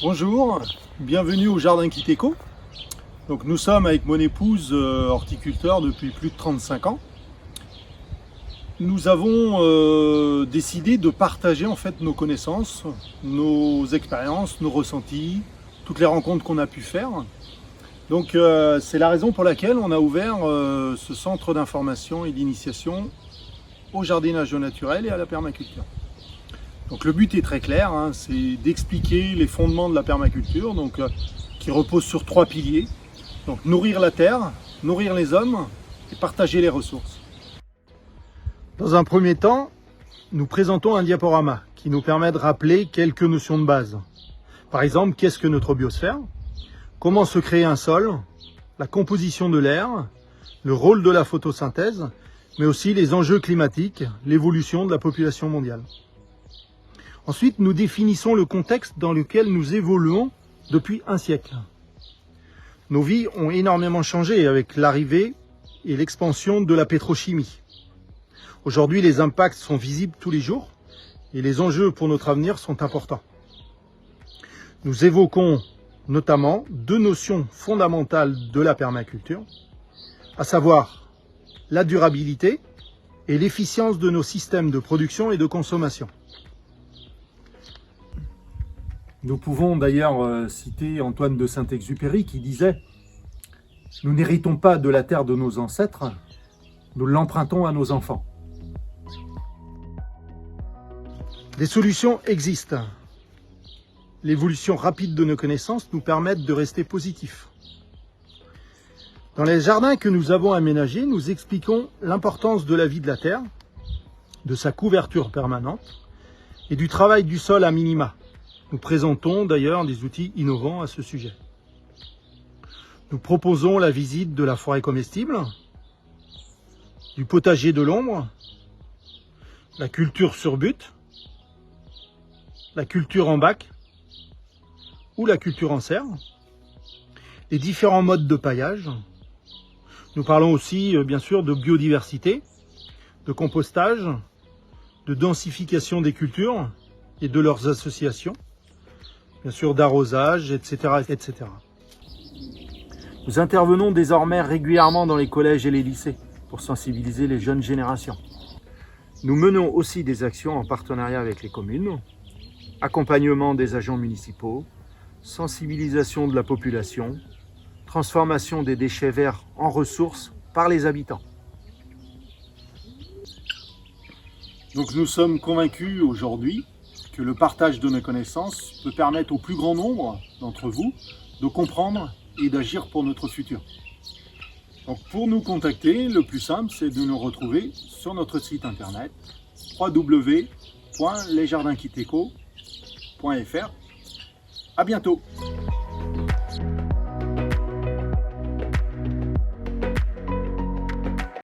Bonjour, bienvenue au Jardin Kiteko. Donc nous sommes avec mon épouse horticulteurs depuis plus de 35 ans. Nous avons décidé de partager en fait nos connaissances, nos expériences, nos ressentis, toutes les rencontres qu'on a pu faire. Donc c'est la raison pour laquelle on a ouvert ce centre d'information et d'initiation au jardinage au naturel et à la permaculture. Donc le but est très clair, c'est d'expliquer les fondements de la permaculture, qui repose sur 3 piliers. Donc nourrir la terre, nourrir les hommes et partager les ressources. Dans un premier temps, nous présentons un diaporama qui nous permet de rappeler quelques notions de base. Par exemple, qu'est-ce que notre biosphère? Comment se créer un sol? La composition de l'air? Le rôle de la photosynthèse? Mais aussi les enjeux climatiques, l'évolution de la population mondiale. Ensuite, nous définissons le contexte dans lequel nous évoluons depuis un siècle. Nos vies ont énormément changé avec l'arrivée et l'expansion de la pétrochimie. Aujourd'hui, les impacts sont visibles tous les jours et les enjeux pour notre avenir sont importants. Nous évoquons notamment 2 notions fondamentales de la permaculture, à savoir la durabilité et l'efficience de nos systèmes de production et de consommation. Nous pouvons d'ailleurs citer Antoine de Saint-Exupéry qui disait « Nous n'héritons pas de la terre de nos ancêtres, nous l'empruntons à nos enfants ». Des solutions existent. L'évolution rapide de nos connaissances nous permet de rester positifs. Dans les jardins que nous avons aménagés, nous expliquons l'importance de la vie de la terre, de sa couverture permanente et du travail du sol à minima. Nous présentons d'ailleurs des outils innovants à ce sujet. Nous proposons la visite de la forêt comestible, du potager de l'ombre, la culture sur butte, la culture en bac ou la culture en serre, les différents modes de paillage. Nous parlons aussi bien sûr de biodiversité, de compostage, de densification des cultures et de leurs associations, bien sûr d'arrosage, etc., etc. Nous intervenons désormais régulièrement dans les collèges et les lycées pour sensibiliser les jeunes générations. Nous menons aussi des actions en partenariat avec les communes, accompagnement des agents municipaux, sensibilisation de la population, transformation des déchets verts en ressources par les habitants. Donc nous sommes convaincus aujourd'hui que le partage de nos connaissances peut permettre au plus grand nombre d'entre vous de comprendre et d'agir pour notre futur. Donc pour nous contacter, le plus simple, c'est de nous retrouver sur notre site internet www.lesjardinskiteko.fr. À bientôt!